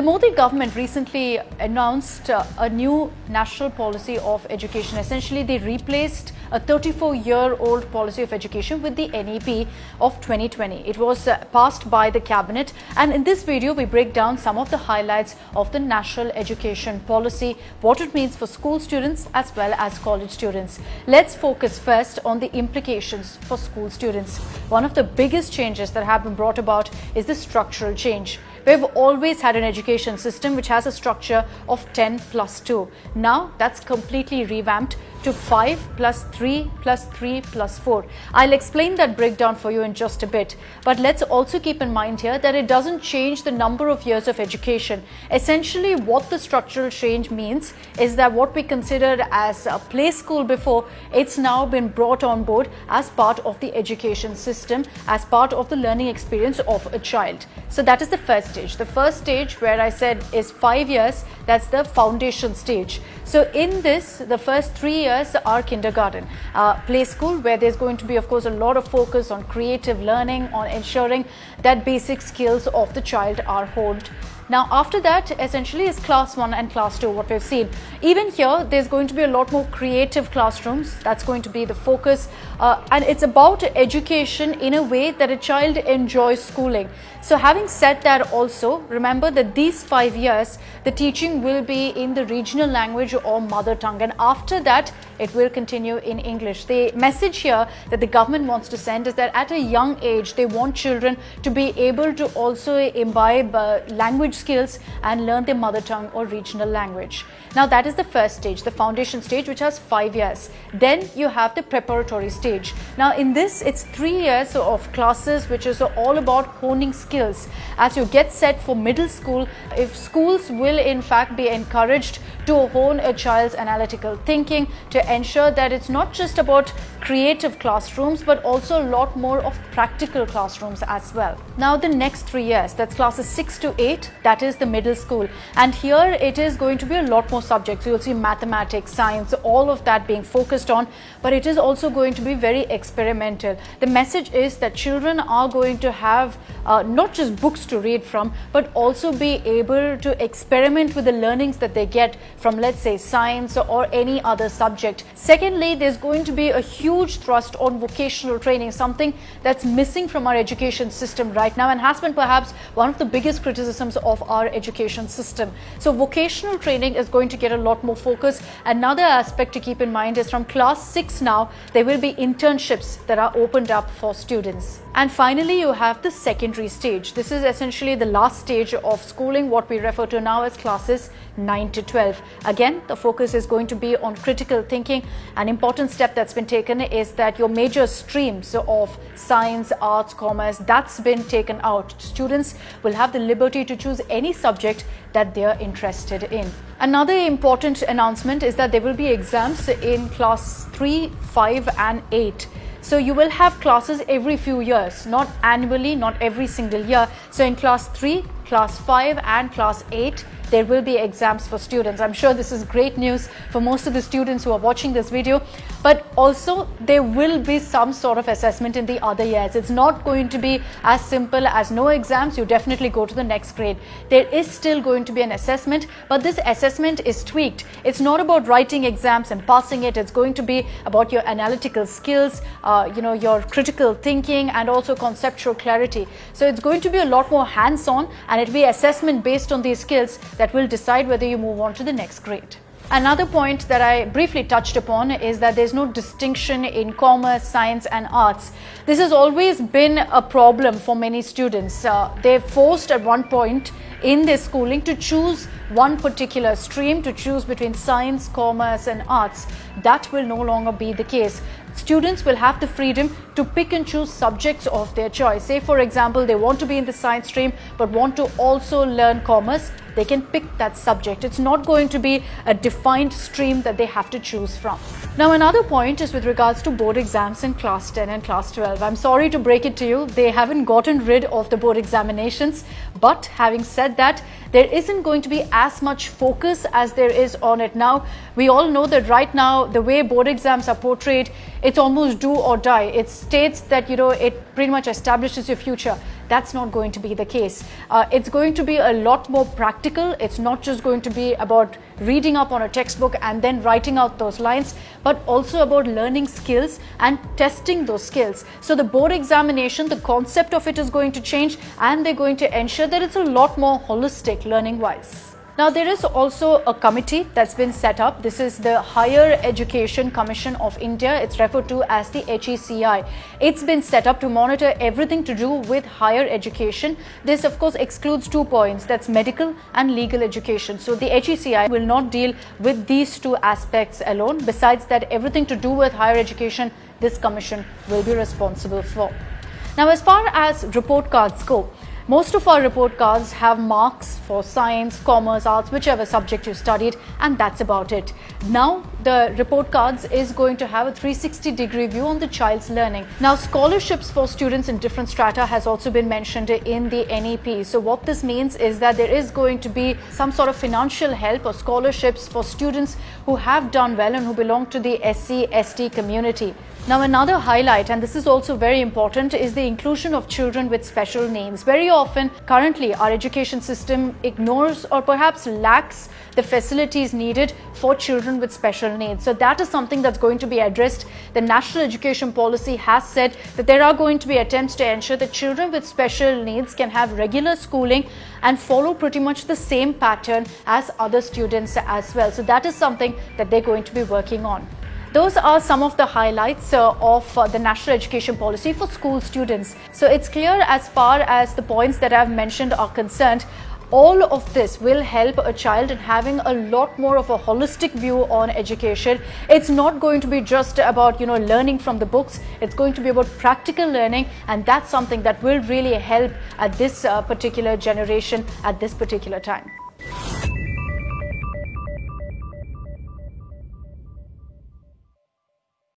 The Modi government recently announced a new national policy of education. Essentially, they replaced a 34-year-old policy of education with the NEP of 2020. It was passed by the cabinet, and in this video we break down some of the highlights of the national education policy, what it means for school students as well as college students. Let's focus first on the implications for school students. One of the biggest changes that have been brought about is the structural change. We've always had an education system which has a structure of 10 plus 2. Now that's completely revamped to 5 plus 3 plus 3 plus 4. I'll explain that breakdown for you in just a bit. But let's also keep in mind here that it doesn't change the number of years of education. Essentially, what the structural change means is that what we considered as a play school before, it's now been brought on board as part of the education system, as part of the learning experience of a child. So that is the first stage. The first stage, where I said is 5 years, that's the foundation stage. So in this, the first 3 years are kindergarten, play school, where there's going to be, of course, a lot of focus on creative learning, on ensuring that basic skills of the child are honed. Now, after that, essentially, is class 1 and class 2, what we've seen. Even here, there's going to be a lot more creative classrooms. That's going to be the focus. And it's about education in a way that a child enjoys schooling. So having said that also, remember that these 5 years, the teaching will be in the regional language or mother tongue. And after that, it will continue in English. The message here that the government wants to send is that at a young age, they want children to be able to also imbibe language skills and learn their mother tongue or regional language. Now that is the first stage, the foundation stage, which has 5 years. Then you have the preparatory stage. Now in this, it's 3 years of classes, which is all about honing skills. As you get set for middle school, if schools will in fact be encouraged to hone a child's analytical thinking, to ensure that it's not just about creative classrooms, but also a lot more of practical classrooms as well. Now the next 3 years, that's classes 6 to 8, that is the middle school. And here it is going to be a lot more subjects. You'll see mathematics, science, all of that being focused on, but it is also going to be very experimental. The message is that children are going to have not just books to read from, but also be able to experiment with the learnings that they get from, let's say, science or any other subject. Secondly, there's going to be a huge thrust on vocational training, something that's missing from our education system right now and has been perhaps one of the biggest criticisms of our education system. So vocational training is going to get a lot more focus. Another aspect to keep in mind is from class 6 now, there will be internships that are opened up for students. And finally, you have the secondary stage. This is essentially the last stage of schooling, what we refer to now as classes 9 to 12. Again, the focus is going to be on critical thinking. An important step that's been taken is that your major streams of science, arts, commerce, that's been taken out. Students will have the liberty to choose any subject that they are interested in. Another important announcement is that there will be exams in class 3, 5 and 8. So you will have classes every few years, not annually, not every single year. So in class 3, class 5 and class 8, there will be exams for students. I'm sure this is great news for most of the students who are watching this video, but also there will be some sort of assessment in the other years. It's not going to be as simple as no exams, you definitely go to the next grade. There is still going to be an assessment, but this assessment is tweaked. It's not about writing exams and passing it. It's going to be about your analytical skills, your critical thinking and also conceptual clarity. So it's going to be a lot more hands-on, and it'll be assessment based on these skills that will decide whether you move on to the next grade. Another point that I briefly touched upon is that there's no distinction in commerce, science and arts. This has always been a problem for many students. They're forced at one point in their schooling to choose one particular stream, to choose between science, commerce and arts. That will no longer be the case. Students will have the freedom to pick and choose subjects of their choice. Say, for example, they want to be in the science stream but want to also learn commerce, they can pick that subject. It's not going to be a defined stream that they have to choose from. Now, another point is with regards to board exams in class 10 and class 12. I'm sorry to break it to you, they haven't gotten rid of the board examinations. But having said that, there isn't going to be as much focus as there is on it now. We all know that right now, the way board exams are portrayed, it's almost do or die. It states that, it pretty much establishes your future. that's not going to be the case. It's going to be a lot more practical. It's not just going to be about reading up on a textbook and then writing out those lines, but also about learning skills and testing those skills. So the board examination, the concept of it is going to change, and they're going to ensure that it's a lot more holistic learning wise. Now, there is also a committee that's been set up. This is the Higher Education Commission of India. It's referred to as the HECI. It's been set up to monitor everything to do with higher education. This, of course, excludes 2 points. That's medical and legal education. So the HECI will not deal with these 2 aspects alone. Besides that, everything to do with higher education, this commission will be responsible for. Now, as far as report cards go, most of our report cards have marks for science, commerce, arts, whichever subject you studied, and that's about it. Now, the report cards is going to have a 360-degree view on the child's learning. Now, scholarships for students in different strata has also been mentioned in the NEP. So what this means is that there is going to be some sort of financial help or scholarships for students who have done well and who belong to the SC/ST community. Now, another highlight, and this is also very important, is the inclusion of children with special needs. Very often, currently, our education system ignores or perhaps lacks the facilities needed for children with special needs. So that is something that's going to be addressed. The National Education Policy has said that there are going to be attempts to ensure that children with special needs can have regular schooling and follow pretty much the same pattern as other students as well. So that is something that they're going to be working on. Those are some of the highlights of the National Education Policy for school students. So it's clear, as far as the points that I've mentioned are concerned, all of this will help a child in having a lot more of a holistic view on education. It's not going to be just about, learning from the books. It's going to be about practical learning, and that's something that will really help at this particular generation at this particular time.